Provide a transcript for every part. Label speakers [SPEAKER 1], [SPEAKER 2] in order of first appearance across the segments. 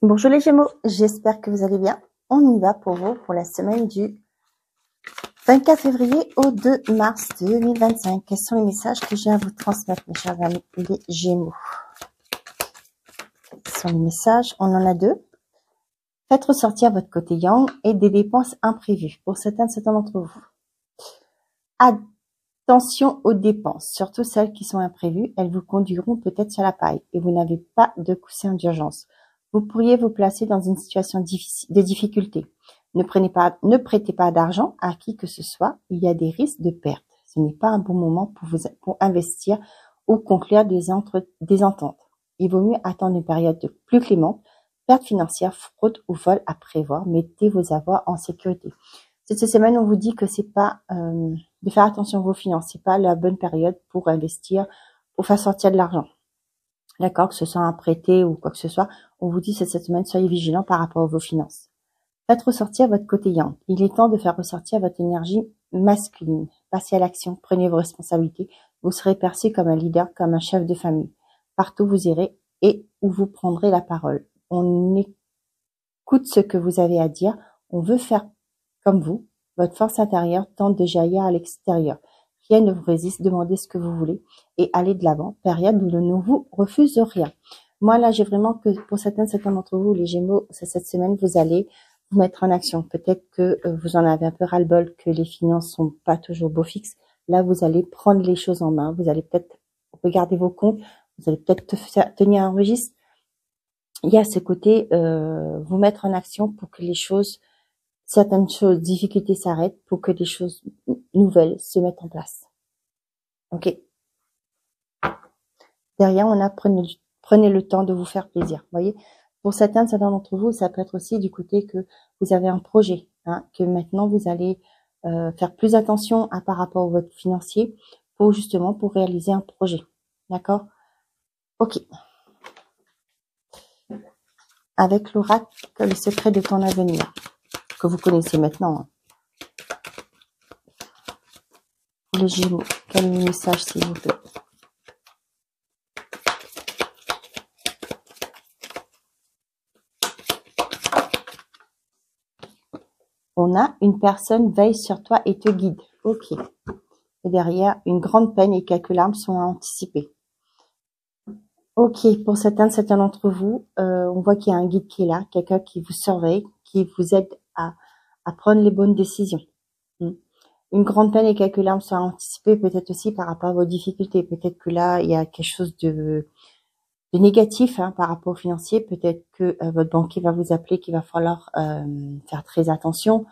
[SPEAKER 1] Bonjour les Gémeaux, j'espère que vous allez bien. On y va pour vous pour la semaine du 24 février au 2 mars 2025. Quels sont les messages que j'ai à vous transmettre, mes chers amis les Gémeaux? Quels sont les messages? On en a deux. Faites ressortir votre côté yang et des dépenses imprévues pour certains d'entre vous. Attention aux dépenses, surtout celles qui sont imprévues. Elles vous conduiront peut-être sur la paille et vous n'avez pas de coussin d'urgence. Vous pourriez vous placer dans une situation de difficulté. Ne prêtez pas d'argent à qui que ce soit. Il y a des risques de perte. Ce n'est pas un bon moment pour investir ou conclure des ententes. Il vaut mieux attendre une période plus clémente. Perte financière, fraude ou vol à prévoir. Mettez vos avoirs en sécurité. Cette semaine, on vous dit que c'est pas de faire attention à vos finances. C'est pas la bonne période pour investir, pour faire sortir de l'argent. D'accord, que ce soit un prêté ou quoi que ce soit, on vous dit cette semaine, soyez vigilants par rapport à vos finances. Faites ressortir votre côté yang. Il est temps de faire ressortir votre énergie masculine. Passez à l'action, prenez vos responsabilités. Vous serez perçu comme un leader, comme un chef de famille. Partout vous irez et où vous prendrez la parole. On écoute ce que vous avez à dire. On veut faire comme vous. Votre force intérieure tente de jaillir à l'extérieur. Rien ne vous résiste, demandez ce que vous voulez et allez de l'avant. Période où l'on ne vous refuse rien. Moi, là, j'ai vraiment que pour certains d'entre vous, les Gémeaux, cette semaine, vous allez vous mettre en action. Peut-être que vous en avez un peu ras-le-bol, que les finances sont pas toujours beau fixe. Là, vous allez prendre les choses en main. Vous allez peut-être regarder vos comptes. Vous allez peut-être tenir un registre. Il y a ce côté, vous mettre en action pour que certaines choses, difficultés s'arrêtent pour que des choses nouvelles se mettent en place. Ok. Derrière, on a prenez le temps de vous faire plaisir. Vous voyez, pour certains d'entre vous, ça peut être aussi du côté que vous avez un projet, que maintenant vous allez faire plus attention par rapport à votre financier pour réaliser un projet. D'accord? Ok. Avec l'oracle, le secret de ton avenir, que vous connaissez maintenant. Pour les Gémeaux, quel message s'il vous plaît? On a une personne veille sur toi et te guide. Ok. Et derrière, une grande peine et quelques larmes sont à anticiper. Ok, pour certains d'entre vous, on voit qu'il y a un guide qui est là, quelqu'un qui vous surveille, qui vous aide à prendre les bonnes décisions. Une grande peine et quelques larmes sont à anticiper, peut-être aussi par rapport à vos difficultés. Peut-être que là, il y a quelque chose de négatif par rapport au financier. Peut-être que votre banquier va vous appeler, qu'il va falloir faire très attention.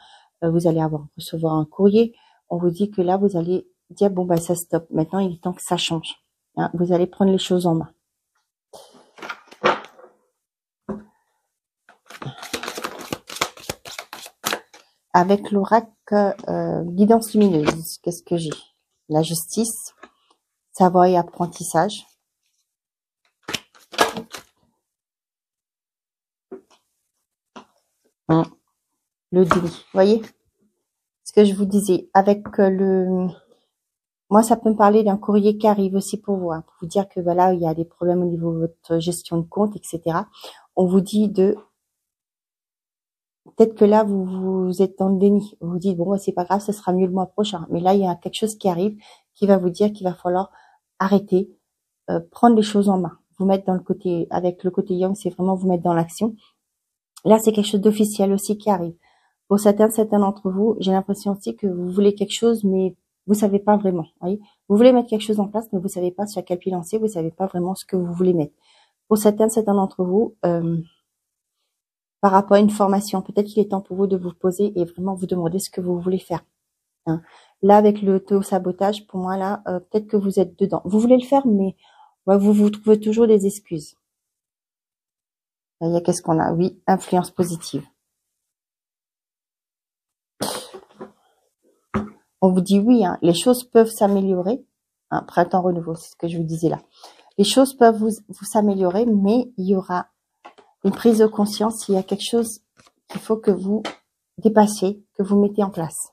[SPEAKER 1] Vous allez recevoir un courrier. On vous dit que là, vous allez dire, bon, bah ça stop. Maintenant, il est temps que ça change. Vous allez prendre les choses en main. Avec l'oracle guidance lumineuse, qu'est-ce que j'ai? La justice, savoir et apprentissage. Le déni, vous voyez? Ce que je vous disais, avec moi, ça peut me parler d'un courrier qui arrive aussi pour vous, pour vous dire que voilà, il y a des problèmes au niveau de votre gestion de compte, etc. On vous dit peut-être que là, vous êtes dans le déni. Vous vous dites, bon, c'est pas grave, ce sera mieux le mois prochain. Mais là, il y a quelque chose qui arrive qui va vous dire qu'il va falloir arrêter, prendre les choses en main. Vous mettre avec le côté yang, c'est vraiment vous mettre dans l'action. Là, c'est quelque chose d'officiel aussi qui arrive. Pour certains d'entre vous, j'ai l'impression aussi que vous voulez quelque chose, mais vous savez pas vraiment. Voyez, vous voulez mettre quelque chose en place, mais vous savez pas sur quel pied lancer, vous savez pas vraiment ce que vous voulez mettre. Pour certains d'entre vous, par rapport à une formation, peut-être qu'il est temps pour vous de vous poser et vraiment vous demander ce que vous voulez faire. Là, avec le auto-sabotage, pour moi, là, peut-être que vous êtes dedans. Vous voulez le faire, mais vous trouvez toujours des excuses. Là, il y a qu'est-ce qu'on a? Oui, influence positive. On vous dit oui, les choses peuvent s'améliorer. Printemps renouveau, c'est ce que je vous disais là. Les choses peuvent vous s'améliorer, mais il y aura une prise de conscience. Il y a quelque chose qu'il faut que vous dépassiez, que vous mettez en place.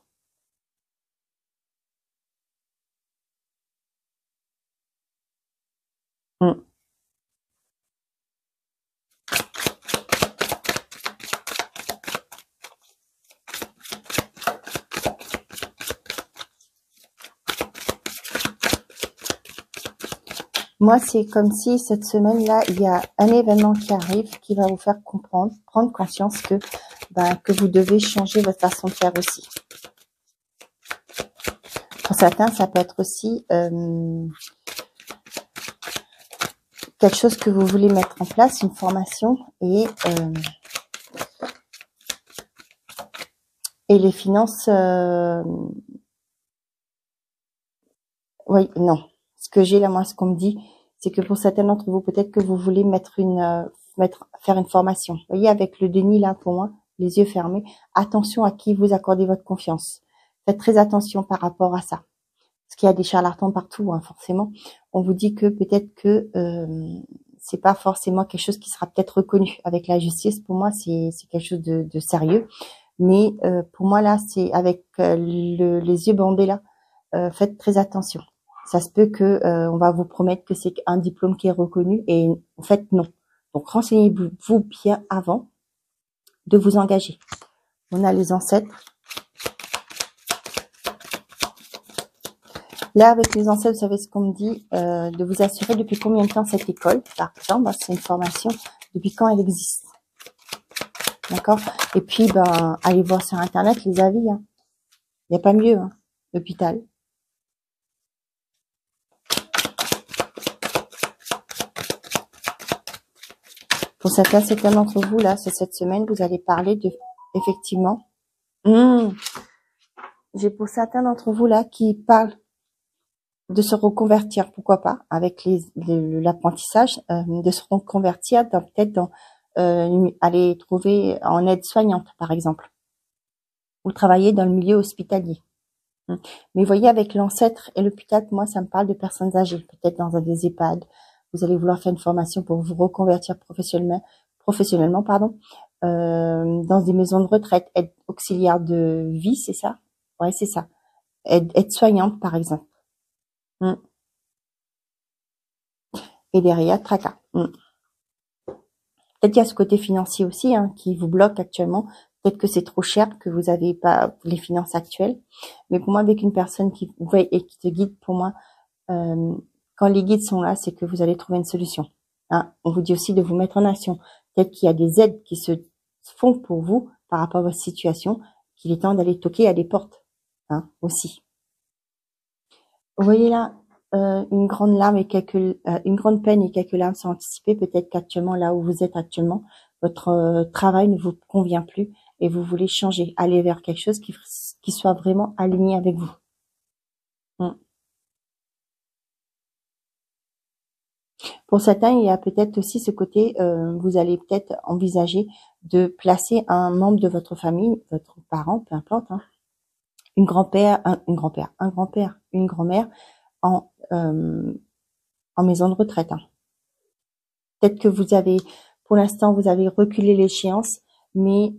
[SPEAKER 1] Moi, c'est comme si cette semaine-là, il y a un événement qui arrive qui va vous faire comprendre, prendre conscience que vous devez changer votre façon de faire aussi. Pour certains, ça peut être aussi quelque chose que vous voulez mettre en place, une formation, et les finances... oui, non. Ce que j'ai là, moi, ce qu'on me dit, c'est que pour certains d'entre vous, peut-être que vous voulez faire une formation. Vous voyez, avec le déni là, pour moi, les yeux fermés, attention à qui vous accordez votre confiance. Faites très attention par rapport à ça. Parce qu'il y a des charlatans partout, hein, forcément. On vous dit que peut-être que c'est pas forcément quelque chose qui sera peut-être reconnu avec la justice. Pour moi, c'est quelque chose de sérieux. Mais pour moi, là, c'est avec les yeux bandés là. Faites très attention. Ça se peut que on va vous promettre que c'est un diplôme qui est reconnu et en fait non. Donc renseignez-vous bien avant de vous engager. On a les ancêtres. Là, avec les ancêtres, vous savez ce qu'on me dit, de vous assurer depuis combien de temps cette école, par exemple, c'est une formation, depuis quand elle existe. D'accord? Et puis, allez voir sur Internet les avis. Hein. Il n'y a pas mieux, hein, l'hôpital. Pour certains d'entre vous, là, c'est cette semaine, vous allez parler de, effectivement, j'ai pour certains d'entre vous, là, qui parlent de se reconvertir, pourquoi pas, avec l'apprentissage, de se reconvertir peut-être dans, aller trouver en aide-soignante, par exemple, ou travailler dans le milieu hospitalier. Mais vous voyez, avec l'ancêtre et l'hôpital, moi, ça me parle de personnes âgées, peut-être dans des EHPAD. Vous allez vouloir faire une formation pour vous reconvertir professionnellement, dans des maisons de retraite, aide auxiliaire de vie, c'est ça? Ouais, c'est ça. Aide-soignante, par exemple. Et derrière, tracas. Peut-être qu'il y a ce côté financier aussi, hein, qui vous bloque actuellement. Peut-être que c'est trop cher, que vous n'avez pas les finances actuelles. Mais pour moi, avec une personne qui voit et qui te guide, pour moi, quand les guides sont là, c'est que vous allez trouver une solution. Hein. On vous dit aussi de vous mettre en action. Peut-être qu'il y a des aides qui se font pour vous par rapport à votre situation, qu'il est temps d'aller toquer à des portes, hein, aussi. Vous voyez là, une grande larme et une grande peine et quelques larmes sont anticipées. Peut-être qu'actuellement, là où vous êtes actuellement, votre travail ne vous convient plus et vous voulez changer, aller vers quelque chose qui soit vraiment aligné avec vous. Pour certains, il y a peut-être aussi ce côté, vous allez peut-être envisager de placer un membre de votre famille, votre parent, peu importe, hein, un grand-père, une grand-mère en maison de retraite. Hein. Peut-être que pour l'instant, vous avez reculé l'échéance, mais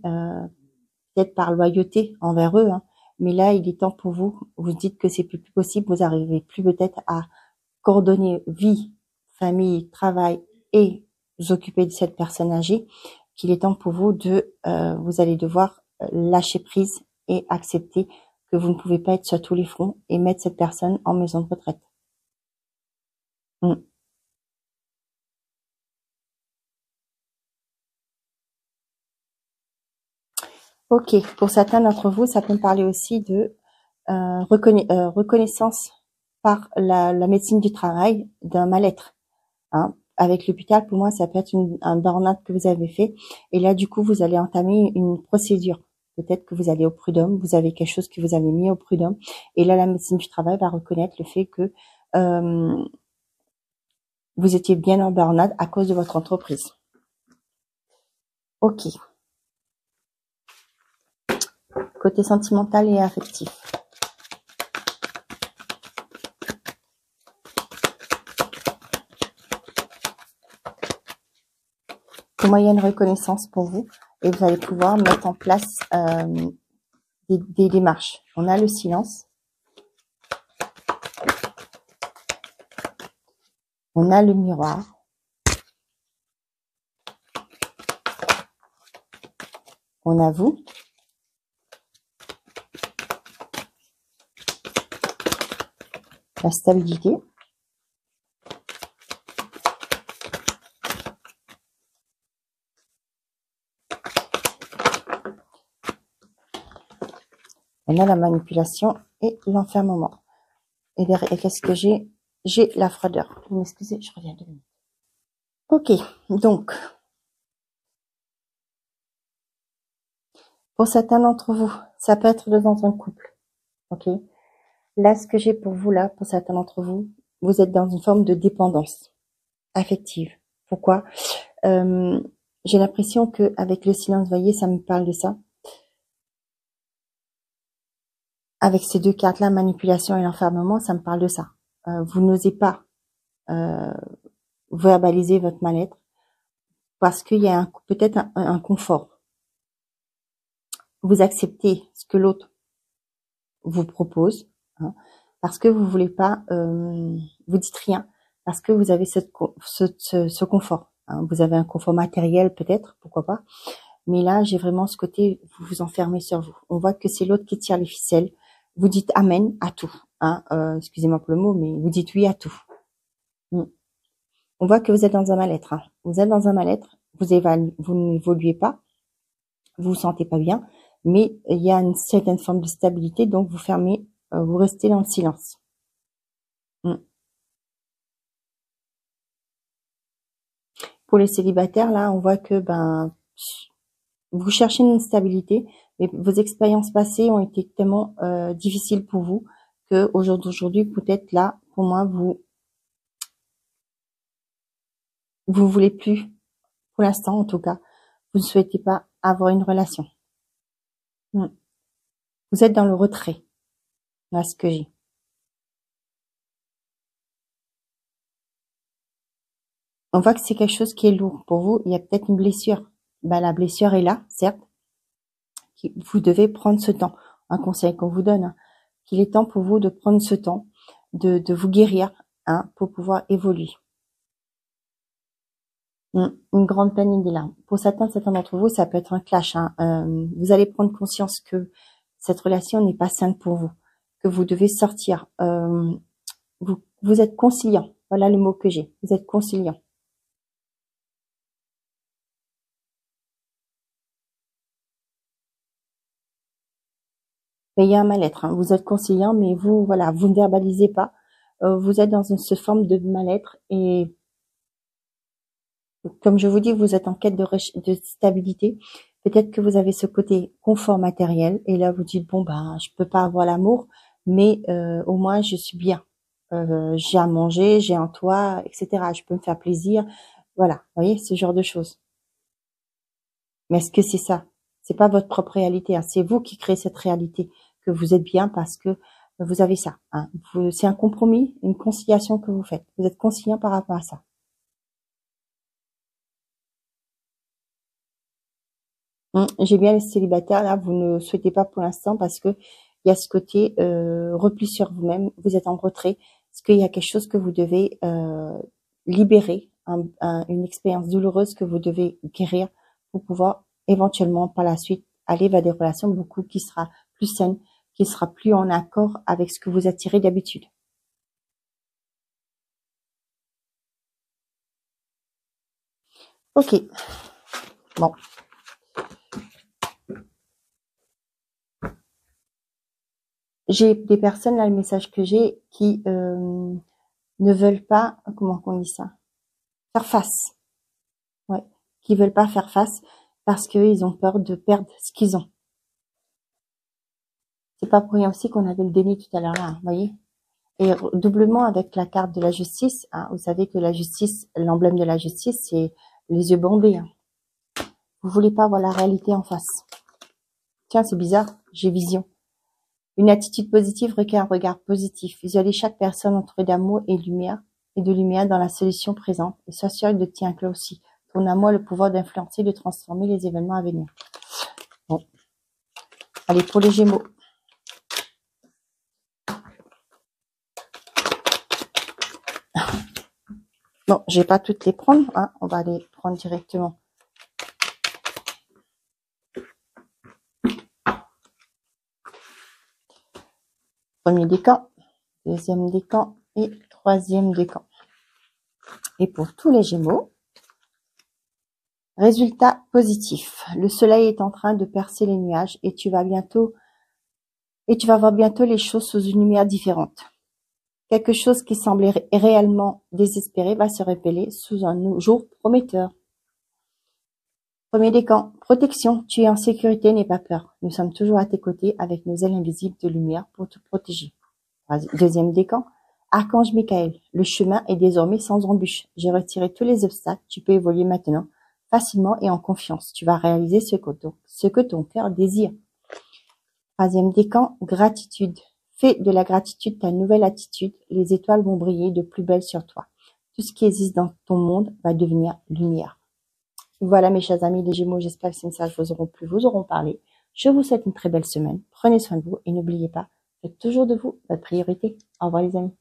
[SPEAKER 1] peut-être par loyauté envers eux. Hein, mais là, il est temps pour vous. Vous dites que c'est plus possible. Vous n'arrivez plus peut-être à coordonner vie, famille, travail et vous occuper de cette personne âgée. Qu'il est temps pour vous vous allez devoir lâcher prise et accepter que vous ne pouvez pas être sur tous les fronts et mettre cette personne en maison de retraite. Ok, pour certains d'entre vous, ça peut me parler aussi de reconnaissance par la médecine du travail d'un mal-être. Hein. Avec l'hôpital, pour moi, ça peut être un burn-out que vous avez fait. Et là, du coup, vous allez entamer une procédure. Peut-être que vous allez au prud'homme, vous avez quelque chose que vous avez mis au prud'homme. Et là, la médecine du travail va reconnaître le fait que vous étiez bien en burn-out à cause de votre entreprise. Ok. Côté sentimental et affectif. Comment il y a une reconnaissance pour vous et vous allez pouvoir mettre en place des démarches. On a le silence. On a le miroir. On a vous. La stabilité. On a la manipulation et l'enfermement. Et qu'est-ce que j'ai? J'ai la froideur. Vous m'excusez, je reviens 2 minutes. Ok, donc, pour certains d'entre vous, ça peut être dans un couple. Ok. Là, ce que j'ai pour vous, là, pour certains d'entre vous, vous êtes dans une forme de dépendance affective. Pourquoi? J'ai l'impression que avec le silence, vous voyez, ça me parle de ça. Avec ces 2 cartes-là, manipulation et l'enfermement, ça me parle de ça. Vous n'osez pas verbaliser votre mal-être parce qu'il y a peut-être un confort. Vous acceptez ce que l'autre vous propose, hein, parce que vous voulez pas, vous dites rien, parce que vous avez ce confort. Hein. Vous avez un confort matériel peut-être, pourquoi pas. Mais là, j'ai vraiment ce côté, vous vous enfermez sur vous. On voit que c'est l'autre qui tire les ficelles. Vous dites amen à tout. Hein. Excusez-moi pour le mot, mais vous dites oui à tout. On voit que vous êtes dans un mal-être. Hein. Vous êtes dans un mal-être. Vous n'évoluez pas. Vous vous sentez pas bien. Mais il y a une certaine forme de stabilité. Donc, vous fermez, vous restez dans le silence. Pour les célibataires, là, on voit que, vous cherchez une stabilité, mais vos expériences passées ont été tellement difficiles pour vous que aujourd'hui, peut-être là, pour moi, vous voulez plus, pour l'instant en tout cas, vous ne souhaitez pas avoir une relation. Vous êtes dans le retrait, voilà ce que j'ai. On voit que c'est quelque chose qui est lourd pour vous. Il y a peut-être une blessure. La blessure est là, certes. Vous devez prendre ce temps. Un conseil qu'on vous donne, hein, qu'il est temps pour vous de prendre ce temps, de vous guérir, hein, pour pouvoir évoluer. Une grande panique des larmes. Pour certains d'entre vous, ça peut être un clash. Hein. Vous allez prendre conscience que cette relation n'est pas saine pour vous, que vous devez sortir. Vous êtes conciliant. Voilà le mot que j'ai. Vous êtes conciliant. Mais il y a un mal-être. Hein. Vous êtes conciliant, mais vous, voilà, vous ne verbalisez pas. Vous êtes dans cette forme de mal-être et comme je vous dis, vous êtes en quête de stabilité. Peut-être que vous avez ce côté confort matériel et là vous dites bon je peux pas avoir l'amour, mais au moins je suis bien. J'ai à manger, j'ai un toit, etc. Je peux me faire plaisir. Voilà, vous voyez ce genre de choses. Mais est-ce que c'est ça? C'est pas votre propre réalité. Hein. C'est vous qui créez cette réalité que vous êtes bien parce que vous avez ça. Hein. C'est un compromis, une conciliation que vous faites. Vous êtes conciliant par rapport à ça. J'ai bien les célibataires, là, vous ne souhaitez pas pour l'instant parce que il y a ce côté repli sur vous-même, vous êtes en retrait, parce qu'il y a quelque chose que vous devez libérer, une expérience douloureuse que vous devez guérir pour pouvoir éventuellement par la suite aller vers des relations beaucoup qui sera plus saines, qui sera plus en accord avec ce que vous attirez d'habitude. Ok, bon. J'ai des personnes, là, le message que j'ai, qui ne veulent pas, comment on dit ça, faire face. Ouais, qui veulent pas faire face parce qu'ils ont peur de perdre ce qu'ils ont. C'est pas pour rien aussi qu'on avait le déni tout à l'heure là, vous voyez. Et doublement avec la carte de la justice, hein, vous savez que la justice, l'emblème de la justice, c'est les yeux bandés. Hein. Vous voulez pas voir la réalité en face. Tiens, c'est bizarre, j'ai vision. Une attitude positive requiert un regard positif. Visualisez chaque personne entourée d'amour et de lumière dans la solution présente et sois sûr de t'y inclure aussi. Ton amour a le pouvoir d'influencer, de transformer les événements à venir. Bon. Allez, pour les Gémeaux. Non, je vais pas toutes les prendre. Hein. On va les prendre directement. Premier décan, deuxième décan et troisième décan. Et pour tous les Gémeaux, résultat positif. Le soleil est en train de percer les nuages et tu vas bientôt Et tu vas voir bientôt les choses sous une lumière différente. Quelque chose qui semblait réellement désespéré va se révéler sous un jour prometteur. Premier décan, protection. Tu es en sécurité, n'aie pas peur. Nous sommes toujours à tes côtés avec nos ailes invisibles de lumière pour te protéger. Deuxième décan, Archange Michael. Le chemin est désormais sans embûche. J'ai retiré tous les obstacles. Tu peux évoluer maintenant, facilement et en confiance. Tu vas réaliser ce que ton cœur désire. Troisième décan, gratitude. Fais de la gratitude ta nouvelle attitude. Les étoiles vont briller de plus belle sur toi. Tout ce qui existe dans ton monde va devenir lumière. Voilà mes chers amis les Gémeaux, j'espère que ces messages vous auront plu, vous auront parlé. Je vous souhaite une très belle semaine. Prenez soin de vous et n'oubliez pas, faites toujours de vous votre priorité. Au revoir les amis.